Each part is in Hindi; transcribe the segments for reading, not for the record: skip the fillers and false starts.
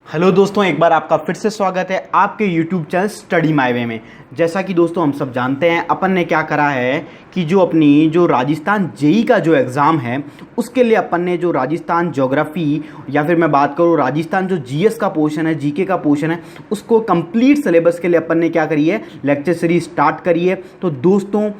हेलो दोस्तों, एक बार आपका फिर से स्वागत है आपके YouTube channel study my way में। जैसा कि दोस्तों हम सब जानते हैं, अपन ने क्या करा है कि जो राजस्थान जेई का जो एग्ज़ाम है उसके लिए अपन ने जो राजस्थान ज्योग्राफी या फिर मैं बात करूँ राजस्थान जो जीएस का पोर्शन है, जीके का पोर्शन है, उसको कंप्लीट सिलेबस के लिए अपन ने क्या करी है, लेक्चर सीरीज स्टार्ट करी है। तो दोस्तों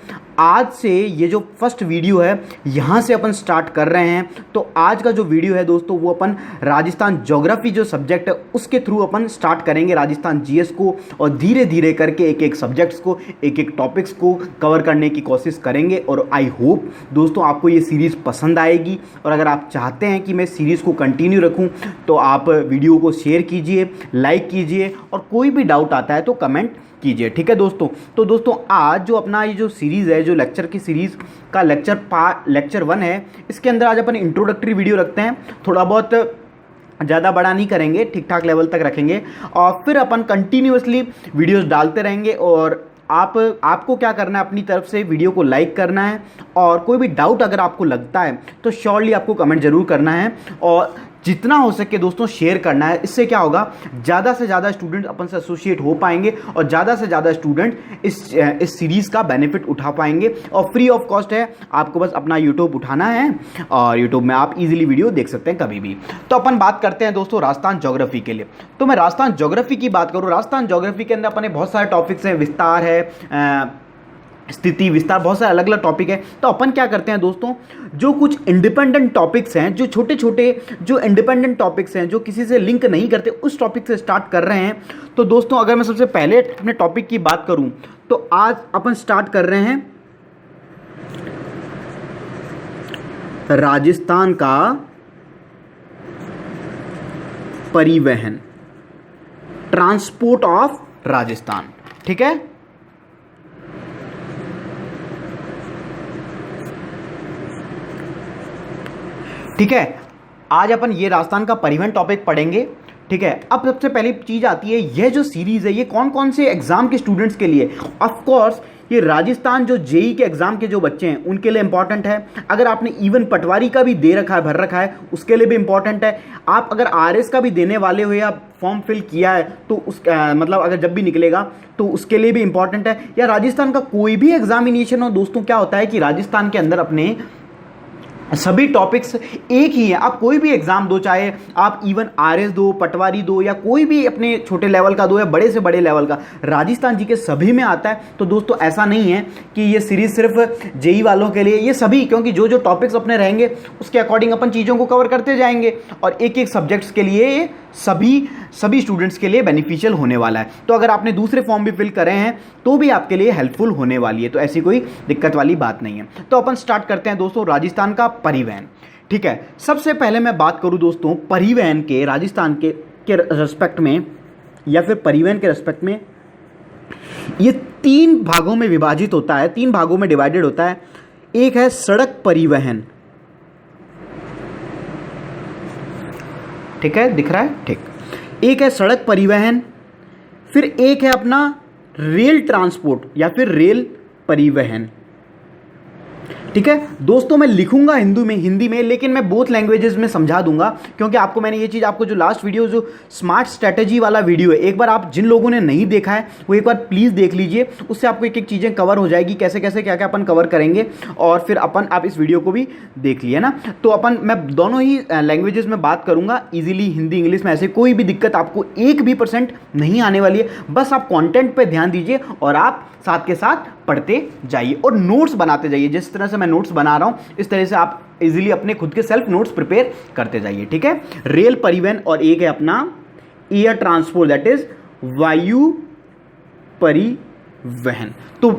आज से ये जो फर्स्ट वीडियो है यहाँ से अपन स्टार्ट कर रहे हैं। तो आज का जो वीडियो है दोस्तों वो अपन राजस्थान ज्योग्राफी जो सब्जेक्ट है उसके थ्रू अपन स्टार्ट करेंगे राजस्थान जीएस को, और धीरे धीरे करके एक एक सब्जेक्ट्स को, एक एक टॉपिक्स को कवर करने की कोशिश करेंगे। और आई होप दोस्तों आपको ये सीरीज़ पसंद आएगी, और अगर आप चाहते हैं कि मैं सीरीज़ को कंटिन्यू रखूँ तो आप वीडियो को शेयर कीजिए, लाइक कीजिए, और कोई भी डाउट आता है तो कमेंट कीजिए। ठीक है दोस्तों। तो दोस्तों आज जो अपना ये जो सीरीज़ है, जो लेक्चर की सीरीज़ का लेक्चर 1 है, इसके अंदर आज अपन इंट्रोडक्टरी वीडियो रखते हैं। थोड़ा बहुत ज़्यादा बड़ा नहीं करेंगे, ठीक ठाक लेवल तक रखेंगे, और फिर अपन कंटिन्यूअसली वीडियोस डालते रहेंगे। और आपको क्या करना है, अपनी तरफ से वीडियो को लाइक करना है, और कोई भी डाउट अगर आपको लगता है तो श्योरली आपको कमेंट ज़रूर करना है, और जितना हो सके दोस्तों शेयर करना है। इससे क्या होगा, ज़्यादा से ज़्यादा स्टूडेंट अपन से एसोसिएट हो पाएंगे, और ज़्यादा से ज़्यादा स्टूडेंट इस सीरीज़ का बेनिफिट उठा पाएंगे। और फ्री ऑफ कॉस्ट है, आपको बस अपना यूट्यूब उठाना है और यूट्यूब में आप इजीली वीडियो देख सकते हैं कभी भी। तो अपन बात करते हैं दोस्तों राजस्थान ज्योग्राफी के लिए। तो मैं राजस्थान ज्योग्राफी की बात करूँ, राजस्थान ज्योग्राफी के अंदर अपने बहुत सारे टॉपिक्स हैं, विस्तार है, स्थिति विस्तार, बहुत सारे अलग अलग टॉपिक है। तो अपन क्या करते हैं दोस्तों, जो कुछ इंडिपेंडेंट टॉपिक्स हैं, जो छोटे छोटे जो इंडिपेंडेंट टॉपिक्स हैं, जो किसी से लिंक नहीं करते, उस टॉपिक से स्टार्ट कर रहे हैं। तो दोस्तों अगर मैं सबसे पहले अपने टॉपिक की बात करूं तो आज अपन स्टार्ट कर रहे हैं राजस्थान का परिवहन, ट्रांसपोर्ट ऑफ राजस्थान। ठीक है, ठीक है। आज अपन ये राजस्थान का परिवहन टॉपिक पढ़ेंगे। ठीक है, अब सबसे पहली चीज़ आती है, यह जो सीरीज़ है ये कौन कौन से एग्जाम के स्टूडेंट्स के लिए। ऑफ कोर्स ये राजस्थान जो जेई के एग्जाम के जो बच्चे हैं उनके लिए इंपॉर्टेंट है। अगर आपने इवन पटवारी का भी दे रखा है, भर रखा है, उसके लिए भी इंपॉर्टेंट है। आप अगर आरएस का भी देने वाले हो या फॉर्म फिल किया है तो मतलब अगर जब भी निकलेगा तो उसके लिए भी इंपॉर्टेंट है। या राजस्थान का कोई भी एग्जामिनेशन हो दोस्तों, क्या होता है कि राजस्थान के अंदर अपने सभी टॉपिक्स एक ही है। आप कोई भी एग्जाम दो, चाहे आप इवन आरएस दो, पटवारी दो, या कोई भी अपने छोटे लेवल का दो या बड़े से बड़े लेवल का, राजस्थान जी के सभी में आता है। तो दोस्तों ऐसा नहीं है कि ये सीरीज सिर्फ जेई वालों के लिए, ये सभी, क्योंकि जो जो टॉपिक्स अपने रहेंगे उसके अकॉर्डिंग अपन चीज़ों को कवर करते जाएंगे, और एक एक सब्जेक्ट्स के लिए ये सभी स्टूडेंट्स के लिए बेनिफिशियल होने वाला है। तो अगर आपने दूसरे फॉर्म भी फिल करे हैं तो भी आपके लिए हेल्पफुल होने वाली है, तो ऐसी कोई दिक्कत वाली बात नहीं है। तो अपन स्टार्ट करते हैं दोस्तों राजस्थान का परिवहन। ठीक है, सबसे पहले मैं बात करूं दोस्तों परिवहन के, राजस्थान के रेस्पेक्ट में, या फिर परिवहन के रेस्पेक्ट में, ये 3 भागों में विभाजित होता है, 3 भागों में डिवाइडेड होता है। एक है सड़क परिवहन, ठीक है, दिख रहा है, ठीक। एक है सड़क परिवहन, फिर एक है अपना रेल ट्रांसपोर्ट या फिर रेल परिवहन। ठीक है दोस्तों, मैं लिखूंगा हिंदी में, लेकिन मैं बोथ लैंग्वेजेस में समझा दूंगा, क्योंकि आपको मैंने ये चीज़, आपको जो लास्ट वीडियो, जो स्मार्ट स्ट्रैटेजी वाला वीडियो है, एक बार आप जिन लोगों ने नहीं देखा है वो एक बार प्लीज़ देख लीजिए। उससे आपको एक एक चीज़ें कवर हो जाएगी, कैसे कैसे क्या क्या अपन कवर करेंगे, और फिर आप इस वीडियो को भी देख लिए ना। तो मैं दोनों ही लैंग्वेजेस में बात करूँगा ईजिली, हिंदी इंग्लिश में, ऐसे कोई भी दिक्कत आपको 1% नहीं आने वाली है। बस आप कॉन्टेंट पर ध्यान दीजिए और आप साथ के साथ पढ़ते जाइए और नोट्स बनाते जाइए। जिस तरह से मैं नोट्स बना रहा हूं इस तरह से आप इजीली अपने खुद के सेल्फ नोट्स प्रिपेयर करते जाइए। ठीक है, रेल परिवहन, और एक है अपना एयर ट्रांसपोर्ट, दैट इज वायु परिवहन। तो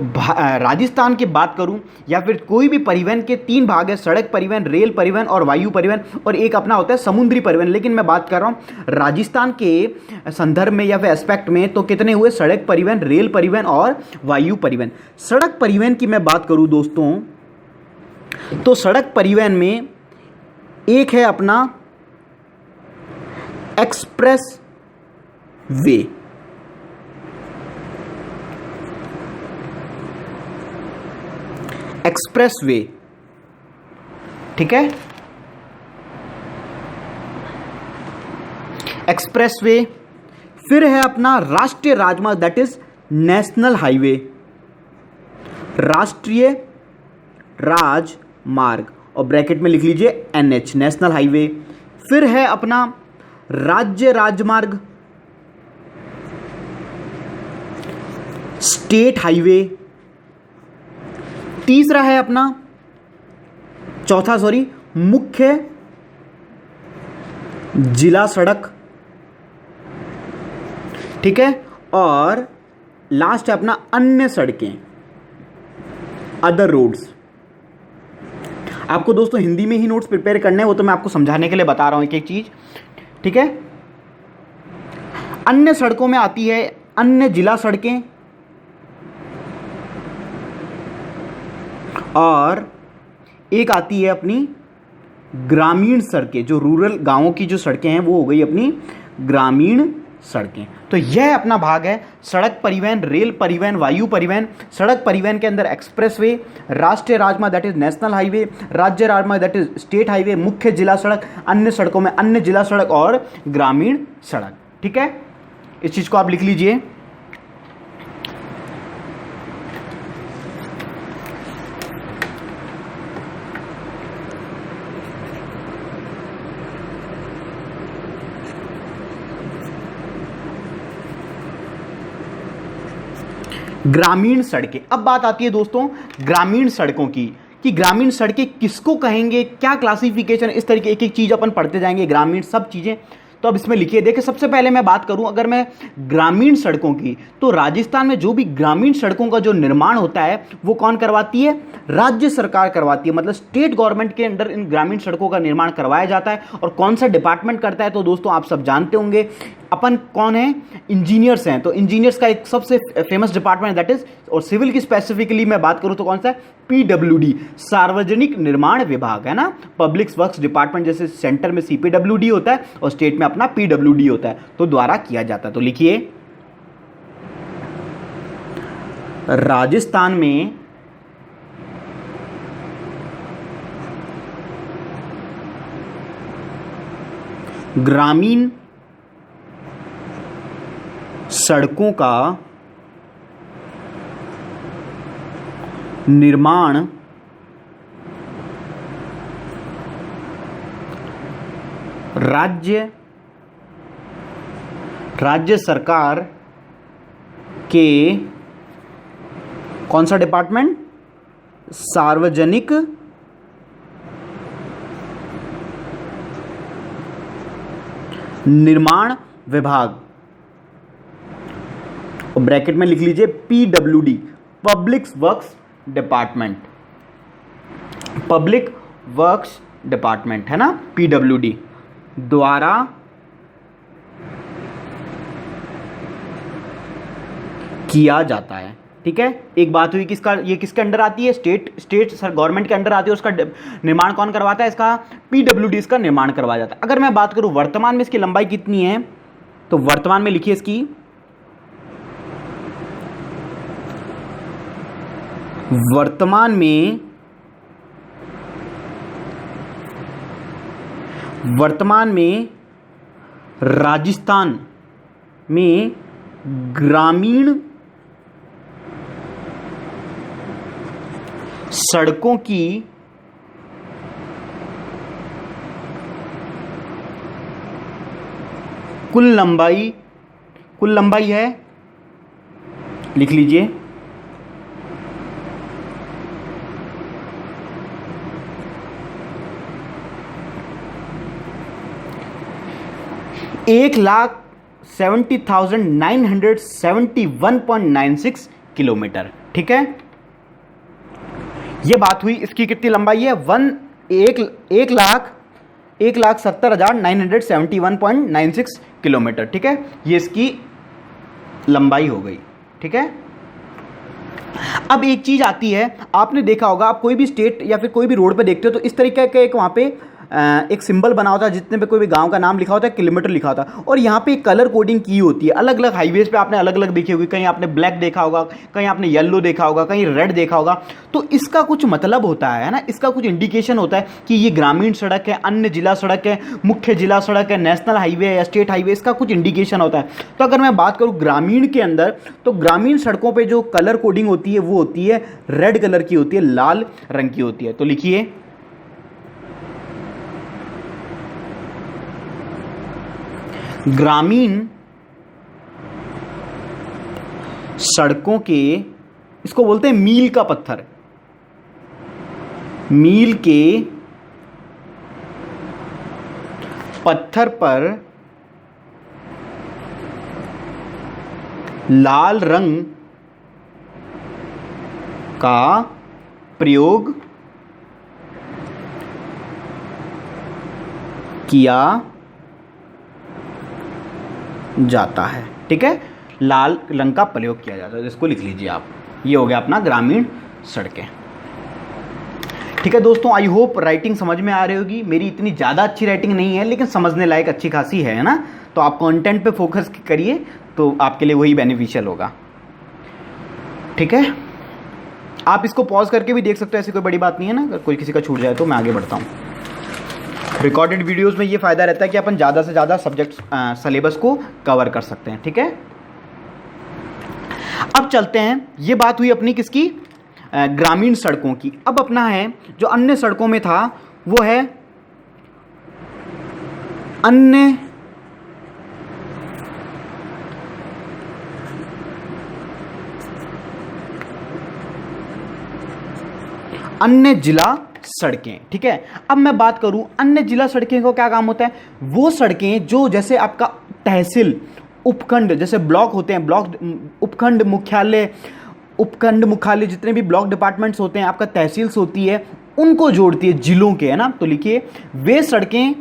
राजस्थान की बात करूं या फिर कोई भी परिवहन के 3 भाग है, सड़क परिवहन, रेल परिवहन और वायु परिवहन, और एक अपना होता है समुद्री परिवहन। लेकिन मैं बात कर रहा हूं राजस्थान के संदर्भ में या फिर एस्पेक्ट में, तो कितने हुए, सड़क परिवहन, रेल परिवहन और वायु परिवहन। सड़क परिवहन की मैं बात करूं दोस्तों, तो सड़क परिवहन में एक है अपना एक्सप्रेस वे, एक्सप्रेसवे। ठीक है, एक्सप्रेसवे, फिर है अपना राष्ट्रीय राजमार्ग दैट इज नेशनल हाईवे, राष्ट्रीय राजमार्ग और ब्रैकेट में लिख लीजिए NH नेशनल हाईवे। फिर है अपना राज्य राजमार्ग, स्टेट हाईवे। तीसरा है अपना मुख्य जिला सड़क, ठीक है। और लास्ट है अपना अन्य सड़कें, अदर रोड्स। आपको दोस्तों हिंदी में ही नोट्स प्रिपेयर करने हैं, वो तो मैं आपको समझाने के लिए बता रहा हूं एक एक चीज, ठीक है। अन्य सड़कों में आती है अन्य जिला सड़कें और एक आती है अपनी ग्रामीण सड़कें, जो रूरल गांवों की जो सड़कें हैं वो हो गई अपनी ग्रामीण सड़कें। तो यह अपना भाग है सड़क परिवहन, रेल परिवहन, वायु परिवहन। सड़क परिवहन के अंदर एक्सप्रेसवे, राष्ट्रीय राजमार्ग दैट इज नेशनल हाईवे, राज्य राजमार्ग दैट इज स्टेट हाईवे, मुख्य जिला सड़क, अन्य सड़कों में अन्य जिला सड़क और ग्रामीण सड़क, ठीक है। इस चीज को आप लिख लीजिए। ग्रामीण सड़कें। अब बात आती है दोस्तों ग्रामीण सड़कों की, कि ग्रामीण सड़कें किसको कहेंगे, क्या क्लासिफिकेशन, इस तरीके एक एक चीज अपन पढ़ते जाएंगे, ग्रामीण सब चीजें। तो अब इसमें लिखिए, देखिए सबसे पहले मैं बात करूं अगर मैं ग्रामीण सड़कों की, तो राजस्थान में जो भी ग्रामीण सड़कों का जो निर्माण होता है वो कौन करवाती है, राज्य सरकार करवाती है। मतलब स्टेट गवर्नमेंट के अंडर इन ग्रामीण सड़कों का निर्माण करवाया जाता है। और कौन सा डिपार्टमेंट करता है, तो दोस्तों आप सब जानते होंगे, अपन कौन है, इंजीनियर्स हैं। तो इंजीनियर्स का एक सबसे फेमस डिपार्टमेंट दैट इज, और सिविल की स्पेसिफिकली मैं बात करूं तो कौन सा है, PWD, सार्वजनिक निर्माण विभाग, है ना। पब्लिक वर्क्स डिपार्टमेंट जैसे सेंटर में CPWD होता है और स्टेट में अपना PWD होता है, तो द्वारा किया जाता है। तो लिखिए राजस्थान में ग्रामीण सड़कों का निर्माण राज्य सरकार के कौन सा डिपार्टमेंट, सार्वजनिक निर्माण विभाग, और ब्रैकेट में लिख लीजिए PWD, public works department, public works department, है ना, PWD द्वारा किया जाता है, ठीक है। एक बात हुई किसका, ये किसके अंडर आती है, स्टेट सर गवर्नमेंट के अंडर आती है। उसका निर्माण कौन करवाता है, इसका PWD इसका निर्माण करवाया जाता है। अगर मैं बात करूं वर्तमान में इसकी लंबाई कितनी है, तो वर्तमान में लिखिए इसकी, वर्तमान में राजस्थान में ग्रामीण सड़कों की कुल लंबाई है, लिख लीजिए 1,70,971.96 किलोमीटर, ठीक है। ये बात हुई इसकी कितनी लंबाई है, 1,70,971.96 किलोमीटर, ठीक है। ये इसकी लंबाई हो गई, ठीक है। अब एक चीज आती है, आपने देखा होगा, आप कोई भी स्टेट या फिर कोई भी रोड पे देखते हो तो इस तरीके का एक वहां पे एक सिंबल बना होता है, जितने पे कोई भी गांव का नाम लिखा होता है, किलोमीटर लिखा होता है, और यहाँ पे कलर कोडिंग की होती है। अलग अलग हाईवेज पे आपने अलग अलग देखी होगी, कहीं आपने ब्लैक देखा होगा, कहीं आपने येलो देखा होगा, कहीं रेड देखा होगा। तो इसका कुछ मतलब होता है ना, इसका कुछ इंडिकेशन होता है कि ये ग्रामीण सड़क है, अन्य जिला सड़क है, मुख्य जिला सड़क है, नेशनल हाईवे है, स्टेट हाईवे, इसका कुछ इंडिकेशन होता है। तो अगर मैं बात करूँ ग्रामीण के अंदर, तो ग्रामीण सड़कों पे जो कलर कोडिंग होती है वो होती है रेड कलर की होती है, लाल रंग की होती है। तो लिखिए ग्रामीण सड़कों के, इसको बोलते हैं मील का पत्थर, मील के पत्थर पर लाल रंग का प्रयोग किया जाता है। ठीक है, लाल रंग का प्रयोग किया जाता है, इसको लिख लीजिए आप। ये हो गया अपना ग्रामीण सड़कें। ठीक है दोस्तों, आई होप राइटिंग समझ में आ रही होगी। मेरी इतनी ज़्यादा अच्छी राइटिंग नहीं है, लेकिन समझने लायक अच्छी खासी है ना। तो आप कंटेंट पे फोकस करिए, तो आपके लिए वही बेनिफिशियल होगा। ठीक है, आप इसको पॉज करके भी देख सकते हो, ऐसी कोई बड़ी बात नहीं है ना। अगर कोई किसी का छूट जाए तो मैं आगे बढ़ता हूँ। रिकॉर्डेड वीडियोस में ये फ़ायदा रहता है कि अपन ज़्यादा से ज़्यादा सब्जेक्ट सिलेबस को कवर कर सकते हैं। ठीक है, अब चलते हैं। ये बात हुई अपनी किसकी, ग्रामीण सड़कों की। अब अपना है जो अन्य सड़कों में था, वो है अन्य जिला सड़कें। ठीक है, अब मैं बात करूं अन्य जिला सड़कें को क्या काम होता है। वो सड़कें जो जैसे आपका तहसील, उपखंड, जैसे ब्लॉक होते हैं, ब्लॉक, उपखंड मुख्यालय, जितने भी ब्लॉक डिपार्टमेंट्स होते हैं, आपका तहसील्स होती है, उनको जोड़ती है जिलों के, है ना। तो लिखिए वे सड़कें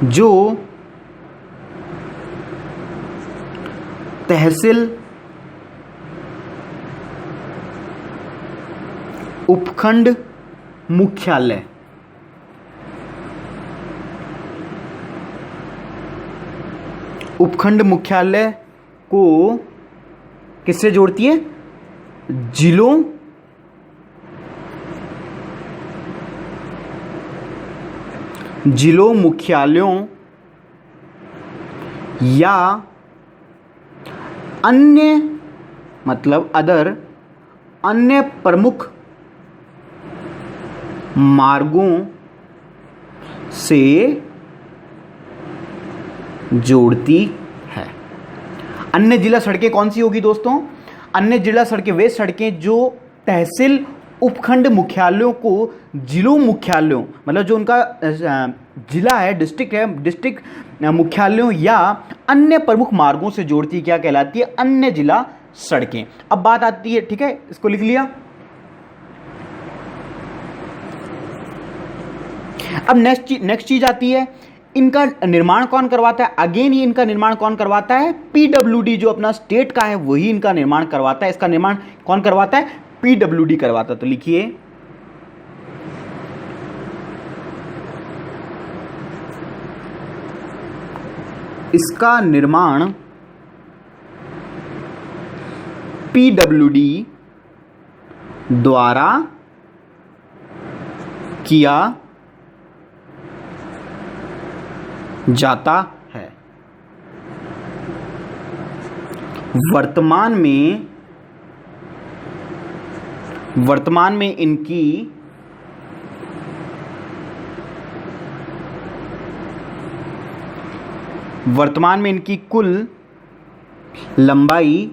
जो तहसील, उपखंड मुख्यालय, उपखंड मुख्यालय को किससे जोड़ती है, जिलों मुख्यालयों या अन्य, मतलब अन्य प्रमुख मार्गों से जोड़ती है। अन्य जिला सड़कें कौन सी होगी दोस्तों, अन्य जिला सड़कें वे सड़कें जो तहसील, उपखंड मुख्यालयों को जिलों मुख्यालयों, मतलब जो उनका जिला है, डिस्ट्रिक्ट है, डिस्ट्रिक्ट मुख्यालयों या अन्य प्रमुख मार्गों से जोड़ती, क्या कहलाती है, अन्य जिला सड़कें। अब बात आती है, ठीक है, इसको लिख लिया। अब नेक्स्ट चीज आती है, इनका निर्माण कौन करवाता है। अगेन ये इनका निर्माण कौन करवाता है, पीडब्ल्यूडी, जो अपना स्टेट का है वही इनका निर्माण करवाता है। इसका निर्माण कौन करवाता है, पीडब्ल्यूडी करवाता है। तो लिखिए इसका निर्माण पीडब्ल्यूडी द्वारा किया जाता है। वर्तमान में इनकी कुल लंबाई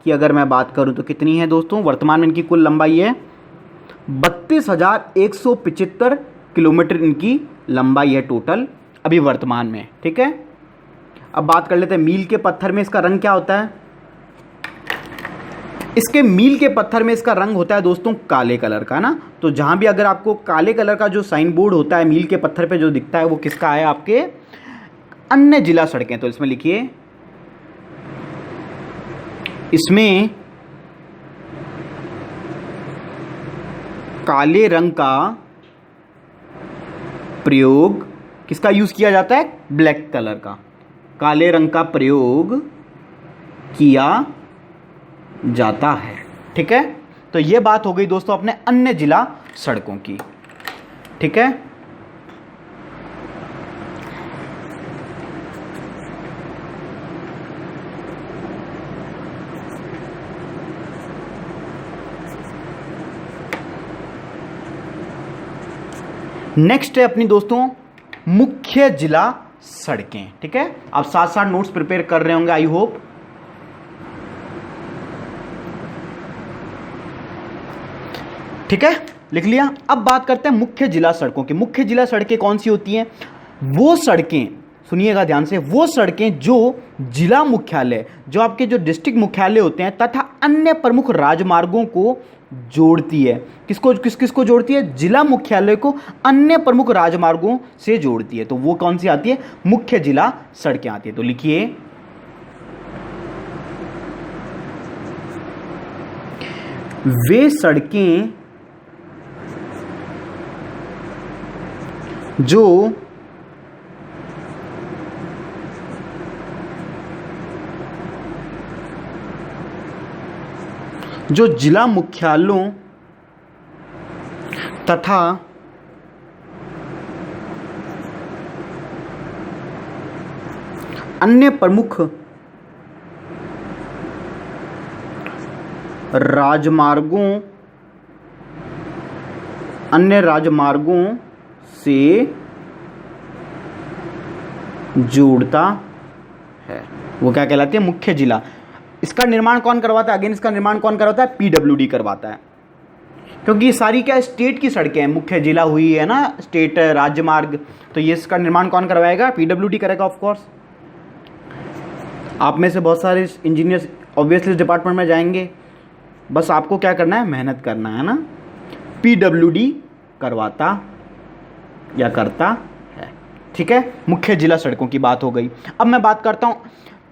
की अगर मैं बात करूं तो कितनी है दोस्तों, वर्तमान में इनकी कुल लंबाई है 32,175 किलोमीटर इनकी लंबाई है टोटल अभी वर्तमान में। ठीक है, अब बात कर लेते हैं मील के पत्थर में इसका रंग क्या होता है। इसके मील के पत्थर में इसका रंग होता है दोस्तों काले कलर का ना। तो जहां भी अगर आपको काले कलर का जो साइन बोर्ड होता है मील के पत्थर पे जो दिखता है वो किसका है, आपके अन्य जिला सड़कें, तो इसमें लिखिए इसमें काले रंग का प्रयोग, किसका यूज किया जाता है? ब्लैक कलर का, काले रंग का प्रयोग किया जाता है। ठीक है, तो ये बात हो गई दोस्तों अपने अन्य जिला सड़कों की। ठीक है, नेक्स्ट है अपनी दोस्तों मुख्य जिला सड़कें। ठीक है, आप साथ साथ नोट्स प्रिपेयर कर रहे होंगे आई होप। ठीक है, लिख लिया। अब बात करते हैं मुख्य जिला सड़कों की। मुख्य जिला सड़कें कौन सी होती हैं? वो सड़कें, सुनिएगा ध्यान से, वो सड़कें जो जिला मुख्यालय, जो आपके जो डिस्ट्रिक्ट मुख्यालय होते हैं तथा अन्य प्रमुख राजमार्गों को जोड़ती है। किसको जोड़ती है? जिला मुख्यालय को अन्य प्रमुख राजमार्गों से जोड़ती है। तो वो कौन सी आती है? मुख्य जिला सड़कें आती है। तो लिखिए वे सड़कें जो जिला मुख्यालयों तथा अन्य प्रमुख राजमार्गों से जोड़ता है, वो क्या कहलाती है? मुख्य जिला। इसका निर्माण कौन करवाता है? अगेन इसका निर्माण कौन करवाता है? पीडब्ल्यूडी करवाता है, क्योंकि ये सारी क्या स्टेट की सड़कें हैं। मुख्य जिला हुई है ना, स्टेट राज्य मार्ग, तो ये इसका निर्माण कौन करवाएगा? पीडब्ल्यूडी करेगा ऑफ कोर्स। आप में से बहुत सारे इंजीनियर्स ऑब्वियसली डिपार्टमेंट में जाएंगे, बस आपको क्या करना है? मेहनत करना है ना। पीडब्ल्यूडी करवाता या करता है। ठीक है, मुख्य जिला सड़कों की बात हो गई। अब मैं बात करता हूँ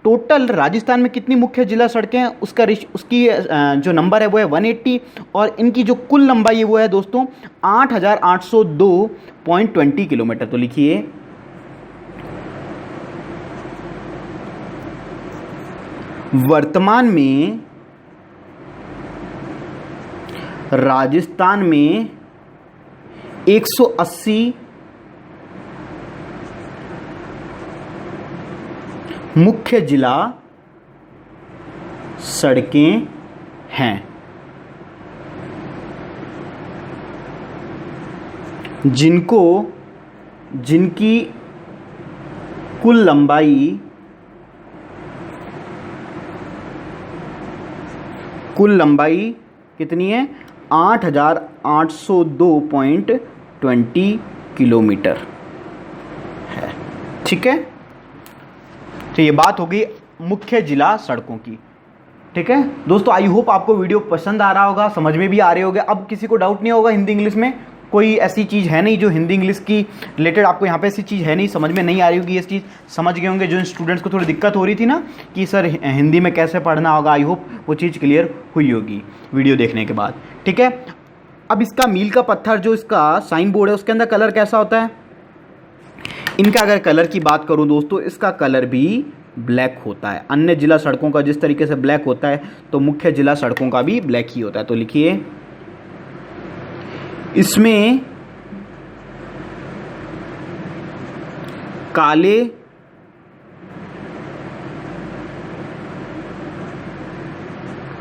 टोटल राजस्थान में कितनी मुख्य जिला सड़कें हैं, उसकी जो नंबर है वो है 180, और इनकी जो कुल लंबाई है वो है दोस्तों 8802.20 किलोमीटर। तो लिखिए वर्तमान में राजस्थान में 180 मुख्य जिला सड़कें हैं, जिनकी कुल लंबाई कितनी है? 8802.20 किलोमीटर है। ठीक है, तो ये बात होगी मुख्य जिला सड़कों की। ठीक है दोस्तों, आई होप आपको वीडियो पसंद आ रहा होगा, समझ में भी आ रहे होंगे। अब किसी को डाउट नहीं होगा, हिंदी इंग्लिश में कोई ऐसी चीज़ है नहीं जो हिंदी इंग्लिश की रिलेटेड आपको यहाँ पे ऐसी चीज़ है नहीं, समझ में नहीं आ रही होगी। ये चीज़ समझ गए होंगे। जो स्टूडेंट्स को थोड़ी दिक्कत हो रही थी ना कि सर हिंदी में कैसे पढ़ना होगा, आई होप वो चीज़ क्लियर हुई होगी वीडियो देखने के बाद। ठीक है, अब इसका मील का पत्थर जो इसका साइन बोर्ड है उसके अंदर कलर कैसा होता है? इनका अगर कलर की बात करूं दोस्तों, इसका कलर भी ब्लैक होता है। अन्य जिला सड़कों का जिस तरीके से ब्लैक होता है तो मुख्य जिला सड़कों का भी ब्लैक ही होता है। तो लिखिए इसमें काले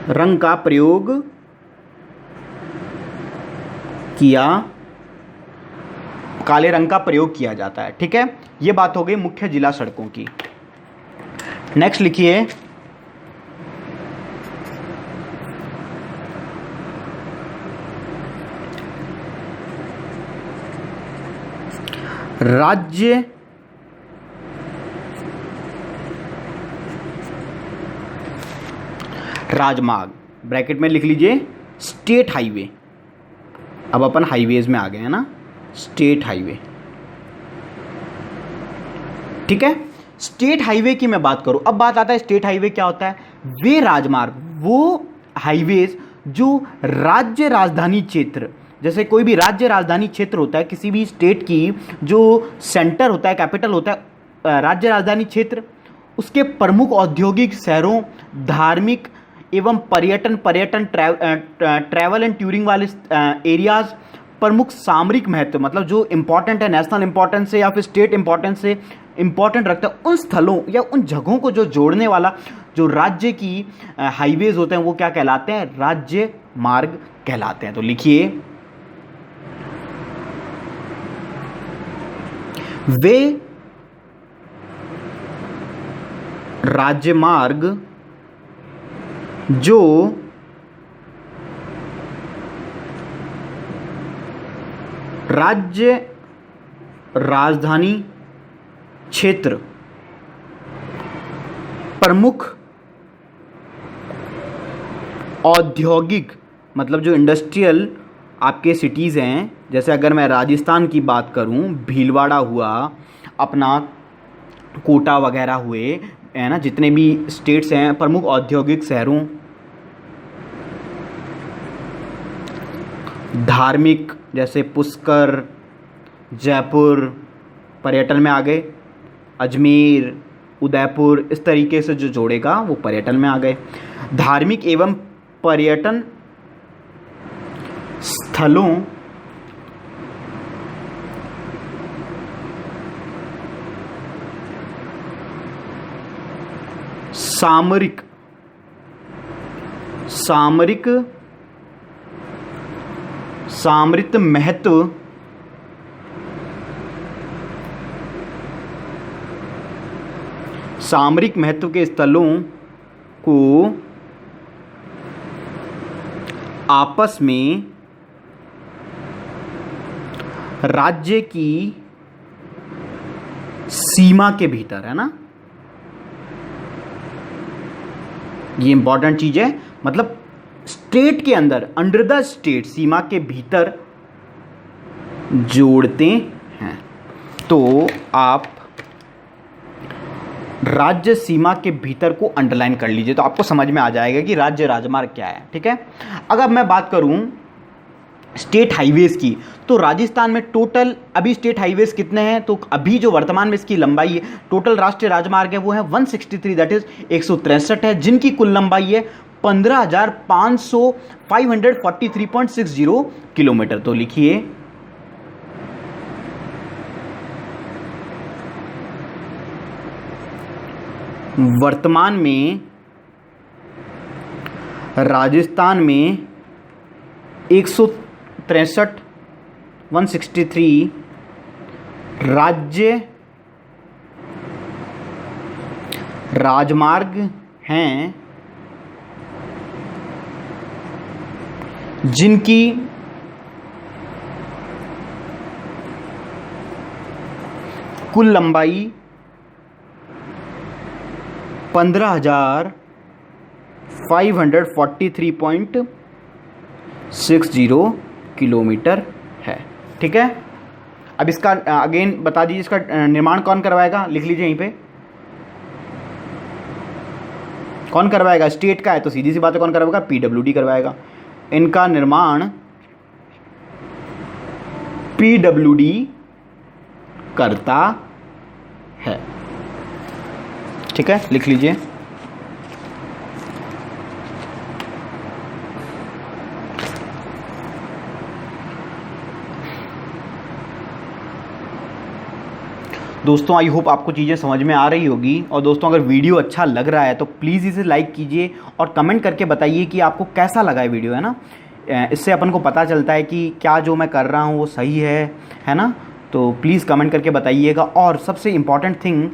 रंग का प्रयोग किया जाता है। ठीक है, ये बात हो गई मुख्य जिला सड़कों की। नेक्स्ट लिखिए राज्य राजमार्ग, ब्रैकेट में लिख लीजिए स्टेट हाईवे। अब अपन हाईवेज में आ गए हैं ना, स्टेट हाईवे। ठीक है, स्टेट हाईवे की मैं बात करूं, अब बात आता है स्टेट हाईवे क्या होता है। वे राजमार्ग, वो हाईवेज जो राज्य राजधानी क्षेत्र, जैसे कोई भी राज्य राजधानी क्षेत्र होता है किसी भी स्टेट की, जो सेंटर होता है, कैपिटल होता है राज्य राजधानी क्षेत्र, उसके प्रमुख औद्योगिक शहरों, धार्मिक एवं पर्यटन ट्रैवल एंड टूरिंग वाले एरियाज, प्रमुख सामरिक महत्व, मतलब जो इंपॉर्टेंट है, नेशनल इंपॉर्टेंस से या फिर स्टेट इंपॉर्टेंस से इंपॉर्टेंट रखता है, उन स्थलों या उन जगहों को जो जोड़ने वाला जो राज्य की हाईवेज होते हैं वो क्या कहलाते हैं, राज्य मार्ग कहलाते हैं। तो लिखिए, वे राज्य मार्ग जो राज्य राजधानी क्षेत्र, प्रमुख औद्योगिक, मतलब जो इंडस्ट्रियल आपके सिटीज़ हैं, जैसे अगर मैं राजस्थान की बात करूं, भीलवाड़ा हुआ, अपना कोटा वगैरह हुए, है ना, जितने भी स्टेट्स हैं, प्रमुख औद्योगिक शहरों, धार्मिक जैसे पुष्कर, जयपुर, पर्यटन में आ गए, अजमेर, उदयपुर, इस तरीके से जो जोड़ेगा वो पर्यटन में आ गए। धार्मिक एवं पर्यटन स्थलों सामरिक महत्व सामरिक महत्व के स्थलों को आपस में राज्य की सीमा के भीतर, है ना, ये इंपॉर्टेंट चीज है, मतलब स्टेट के अंदर, अंडर द स्टेट, सीमा के भीतर जोड़ते हैं। तो आप राज्य सीमा के भीतर को अंडरलाइन कर लीजिए, तो आपको समझ में आ जाएगा कि राज्य राजमार्ग क्या है। ठीक है, अगर मैं बात करूं स्टेट हाईवेज की, तो राजस्थान में टोटल अभी स्टेट हाईवेज कितने हैं, तो अभी जो वर्तमान में इसकी लंबाई है, टोटल राष्ट्रीय राजमार्ग है वो है 163, दैट इज 163 है, जिनकी कुल लंबाई है 543.60 किलोमीटर। तो लिखिए, वर्तमान में राजस्थान में 163 राज्य राजमार्ग हैं, जिनकी कुल लंबाई 15,543.60 किलोमीटर है। ठीक है, अब इसका अगेन बता दीजिए, इसका निर्माण कौन करवाएगा, लिख लीजिए यहीं पे, कौन करवाएगा, स्टेट का है तो सीधी सी बात है, कौन करवाएगा, पीडब्ल्यूडी करवाएगा। इनका निर्माण पीडब्ल्यूडी करता है। ठीक है, लिख लीजिए। दोस्तों आई होप आपको चीज़ें समझ में आ रही होगी, और दोस्तों अगर वीडियो अच्छा लग रहा है तो प्लीज़ इसे लाइक कीजिए और कमेंट करके बताइए कि आपको कैसा लगा है वीडियो, है ना। इससे अपन को पता चलता है कि क्या जो मैं कर रहा हूँ वो सही है ना। तो प्लीज़ कमेंट करके बताइएगा। और सबसे इम्पॉर्टेंट थिंग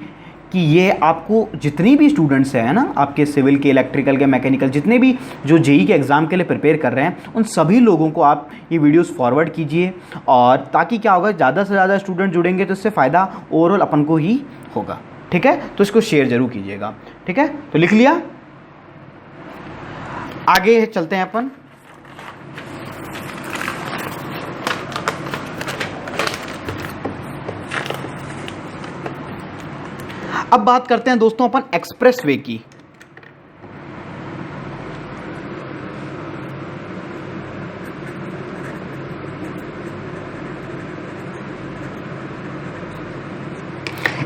कि ये आपको जितनी भी स्टूडेंट्स हैं ना, आपके सिविल के, इलेक्ट्रिकल के, मैकेनिकल, जितने भी जो जेई के एग्ज़ाम के लिए प्रिपेयर कर रहे हैं, उन सभी लोगों को आप ये वीडियोस फॉरवर्ड कीजिए, और ताकि क्या होगा, ज़्यादा से ज़्यादा स्टूडेंट जुड़ेंगे तो इससे फ़ायदा ओवरऑल अपन को ही होगा। ठीक है, तो इसको शेयर ज़रूर कीजिएगा। ठीक है, तो लिख लिया, आगे चलते हैं अपन। अब बात करते हैं दोस्तों अपन एक्सप्रेसवे की।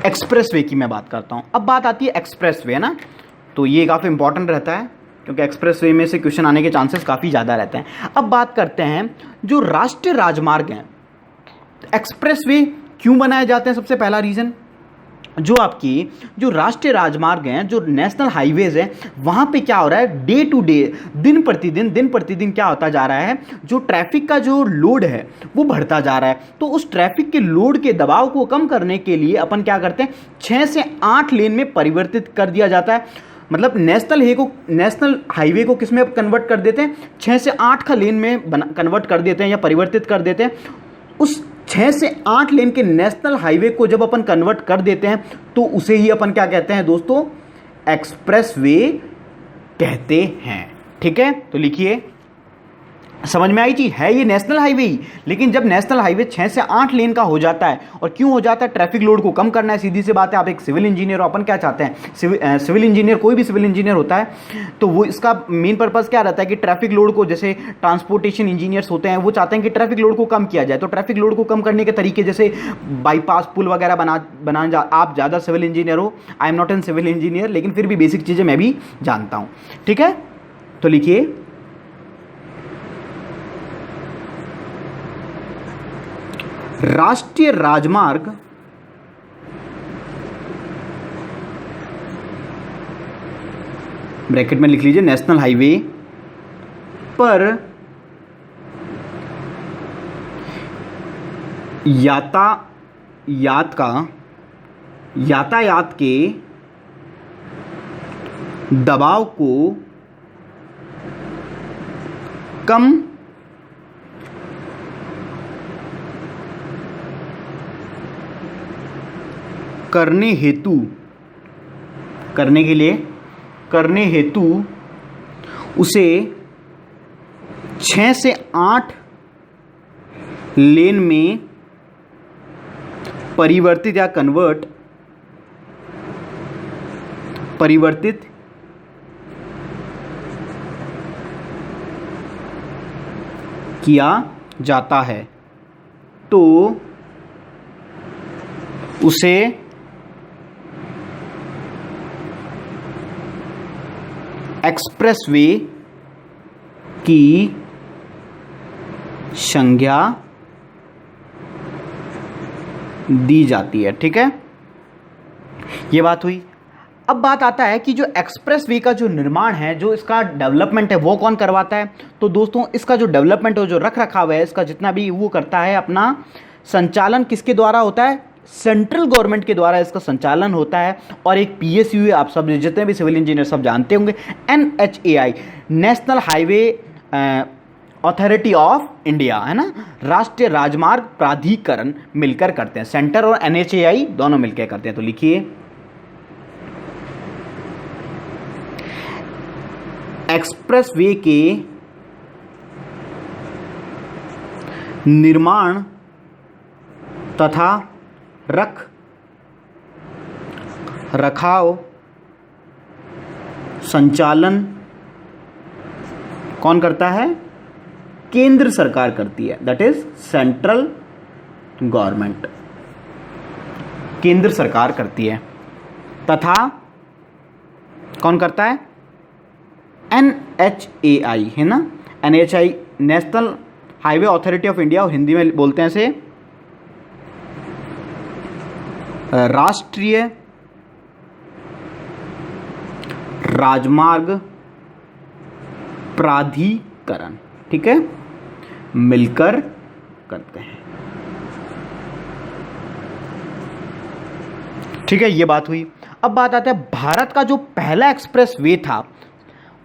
एक्सप्रेसवे की मैं बात करता हूं। अब बात आती है एक्सप्रेसवे, है ना, तो ये काफ़ी इंपॉर्टेंट रहता है क्योंकि एक्सप्रेसवे में से क्वेश्चन आने के चांसेस काफ़ी ज़्यादा रहते हैं। अब बात करते हैं जो राष्ट्रीय राजमार्ग हैं, एक्सप्रेसवे क्यों बनाए जाते हैं। सबसे पहला रीज़न, जो राष्ट्रीय राजमार्ग हैं, जो नेशनल हाईवेज हैं, वहाँ पे क्या हो रहा है, डे टू डे, दिन प्रतिदिन क्या होता जा रहा है, जो ट्रैफिक का जो लोड है वो बढ़ता जा रहा है। तो उस ट्रैफिक के लोड के दबाव को कम करने के लिए अपन क्या करते हैं, 6 से 8 लेन में परिवर्तित कर दिया जाता है। मतलब नेशनल हाईवे को किस में कन्वर्ट कर देते हैं, 6 से 8 का लेन में कन्वर्ट कर देते हैं या परिवर्तित कर देते हैं। उस 6 से 8 लेन के नेशनल हाईवे को जब अपन कन्वर्ट कर देते हैं तो उसे ही अपन क्या कहते हैं दोस्तों, एक्सप्रेसवे कहते हैं। ठीक है, तो लिखिए, समझ में आई चीज है, ये नेशनल हाईवे ही, लेकिन जब नेशनल हाईवे 6 से 8 लेन का हो जाता है, और क्यों हो जाता है, ट्रैफिक लोड को कम करना है। सीधी सी बात है, आप एक सिविल इंजीनियर हो, अपन क्या चाहते हैं, सिविल इंजीनियर, कोई भी सिविल इंजीनियर होता है तो वो इसका मेन पर्पस क्या रहता है कि ट्रैफिक लोड को, जैसे ट्रांसपोर्टेशन इंजीनियर्स होते हैं वो चाहते हैं कि ट्रैफिक लोड को कम किया जाए। तो ट्रैफिक लोड को कम करने के तरीके जैसे बाईपास, पुल वगैरह बनाना, आप ज़्यादा सिविल इंजीनियर हो, I am not an civil engineer, लेकिन फिर भी बेसिक चीज़ें मैं भी जानता हूँ। ठीक है, तो लिखिए, राष्ट्रीय राजमार्ग ब्रैकेट में लिख लीजिए, नेशनल हाईवे पर यातायात के दबाव को कम करने हेतु उसे 6 से 8 लेन में परिवर्तित किया जाता है, तो उसे एक्सप्रेसवे की संज्ञा दी जाती है। ठीक है, ये बात हुई। अब बात आता है कि जो एक्सप्रेसवे का जो निर्माण है, जो इसका डेवलपमेंट है, वो कौन करवाता है। तो दोस्तों, इसका जो डेवलपमेंट है, जो रख रखाव है, इसका जितना भी वो करता है, अपना संचालन किसके द्वारा होता है, सेंट्रल गवर्नमेंट के द्वारा इसका संचालन होता है। और एक PSU है, आप सब जितने भी सिविल इंजीनियर सब जानते होंगे, NHAI, national highway authority of India, है ना, राष्ट्रीय राजमार्ग प्राधिकरण मिलकर करते हैं। सेंटर और NHAI दोनों मिलकर करते हैं। तो लिखिए, एक्सप्रेसवे के निर्माण तथा रखाव संचालन कौन करता है, केंद्र सरकार करती है, दैट इज सेंट्रल गवर्नमेंट, केंद्र सरकार करती है। तथा कौन करता है, NHAI, है ना, NHAI national highway authority of India, और हिंदी में बोलते हैं इसे राष्ट्रीय राजमार्ग प्राधिकरण। ठीक है, मिलकर करते हैं। ठीक है, ये बात हुई। अब बात आता है, भारत का जो पहला एक्सप्रेस वे था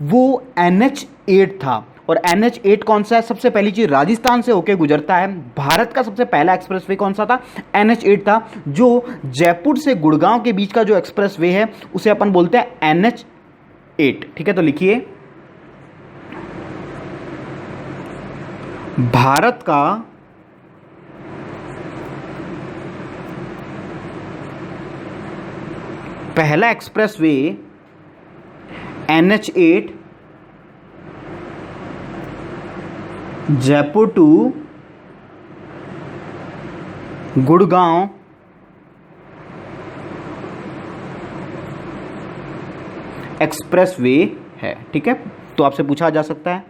वो NH8 था। और NH8 कौन सा है, सबसे पहली चीज राजस्थान से होकर गुजरता है। भारत का सबसे पहला एक्सप्रेसवे कौन सा था, NH8 था। जो जयपुर से गुड़गांव के बीच का जो एक्सप्रेसवे है उसे अपन बोलते हैं NH8। ठीक है, तो लिखिए, भारत का पहला expressway NH8 Jaipur to Gurgaon expressway है। ठीक है, तो आपसे पूछा जा सकता है।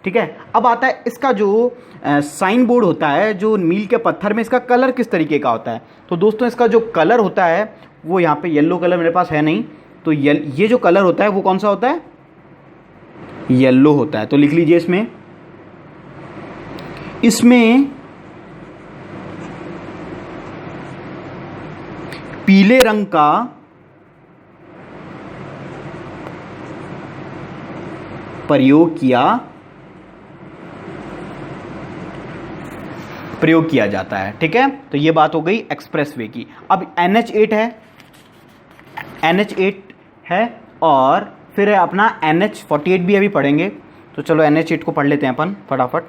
ठीक है, अब आता है इसका जो साइन बोर्ड होता है, जो मील के पत्थर में, इसका कलर किस तरीके का होता है। तो दोस्तों इसका जो कलर होता है वो यहाँ पे येलो कलर मेरे पास है नहीं, तो ये जो कलर होता है वो कौन सा होता है, येलो होता है। तो लिख लीजिए इसमें पीले रंग का प्रयोग किया जाता है। ठीक है, तो ये बात हो गई एक्सप्रेसवे की। अब NH8 है और फिर है अपना NH48 भी अभी पढ़ेंगे। तो चलो NH8 को पढ़ लेते हैं अपन फटाफट।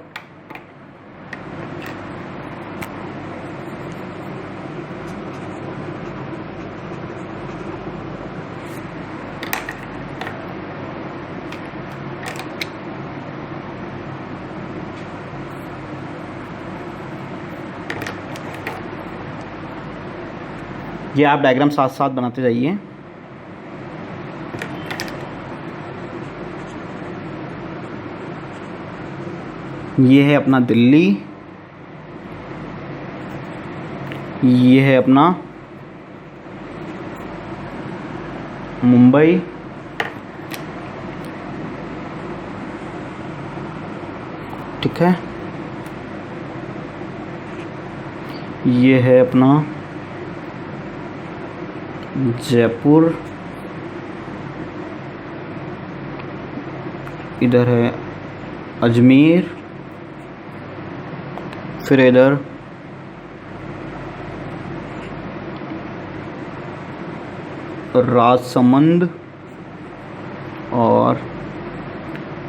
ये आप डायग्राम साथ साथ बनाते जाइए। ये है अपना दिल्ली, ये है अपना मुंबई, ठीक है, ये है अपना जयपुर, इधर है अजमेर, फिर इधर राजसमंद, और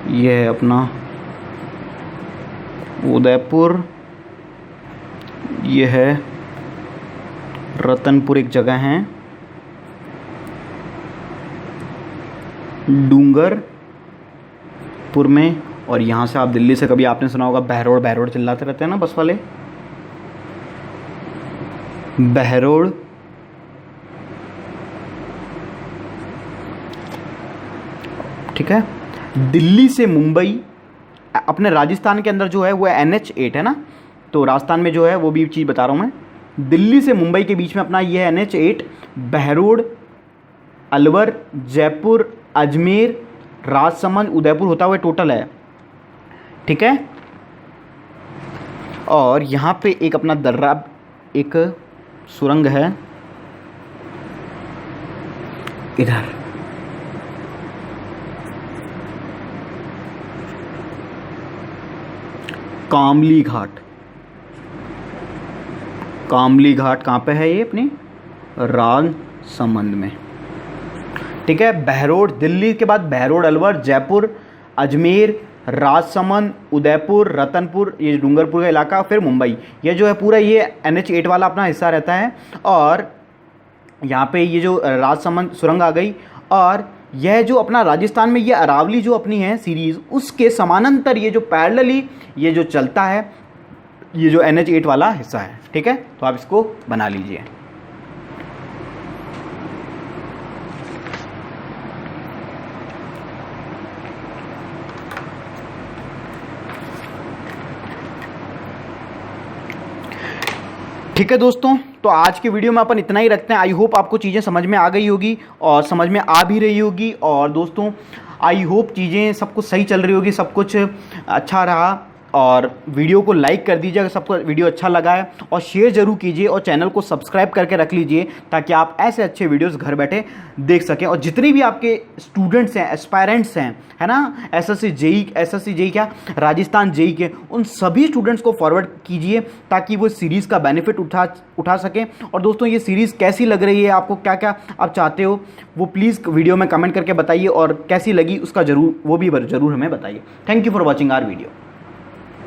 यह है अपना उदयपुर, यह है रतनपुर एक जगह है, डूंगरपुर में, और यहाँ से आप दिल्ली से कभी आपने सुना होगा बहरोड़ चिल्लाते रहते हैं ना बस वाले, बहरोड़, ठीक है। दिल्ली से मुंबई अपने राजस्थान के अंदर जो है वो NH8 है ना, तो राजस्थान में जो है वो भी चीज़ बता रहा हूँ मैं। दिल्ली से मुंबई के बीच में अपना ये है NH8, बहरोड़, अलवर, जयपुर, अजमेर, राजसमंद, उदयपुर होता हुआ टोटल है, ठीक है। और यहाँ पे एक अपना दर्रा, एक सुरंग है इधर, कामली घाट। कामली घाट कहाँ पे है? ये अपनी राजसमंद में, ठीक है। बहरोड़, दिल्ली के बाद बहरोड़, अलवर, जयपुर, अजमेर, राजसमंद, उदयपुर, रतनपुर, ये डूंगरपुर का इलाका, फिर मुंबई, ये जो है पूरा ये NH8 वाला अपना हिस्सा रहता है। और यहाँ पे ये जो राजसमंद सुरंग आ गई, और यह जो अपना राजस्थान में ये अरावली जो अपनी है सीरीज़, उसके समानांतर ये जो पैरेलली ये जो चलता है, ये जो NH8 वाला हिस्सा है, ठीक है। तो आप इसको बना लीजिए। ठीक है दोस्तों, तो आज की वीडियो में अपन इतना ही रखते हैं। आई होप आपको चीज़ें समझ में आ गई होगी और समझ में आ भी रही होगी। और दोस्तों आई होप चीज़ें सब कुछ सही चल रही होगी, सब कुछ अच्छा रहा। और वीडियो को लाइक कर दीजिए अगर सबको वीडियो अच्छा लगा है, और शेयर ज़रूर कीजिए, और चैनल को सब्सक्राइब करके रख लीजिए ताकि आप ऐसे अच्छे वीडियोस घर बैठे देख सकें। और जितने भी आपके स्टूडेंट्स हैं, एस्पायरेंट्स हैं, है ना, SSC JEE क्या, राजस्थान JEE के, उन सभी स्टूडेंट्स को फॉरवर्ड कीजिए ताकि वो सीरीज़ का बेनिफिट उठा सकें। और दोस्तों ये सीरीज़ कैसी लग रही है, आपको क्या क्या आप चाहते हो, वो प्लीज़ वीडियो में कमेंट करके बताइए, और कैसी लगी उसका वो भी ज़रूर हमें बताइए। Thank you for watching our video.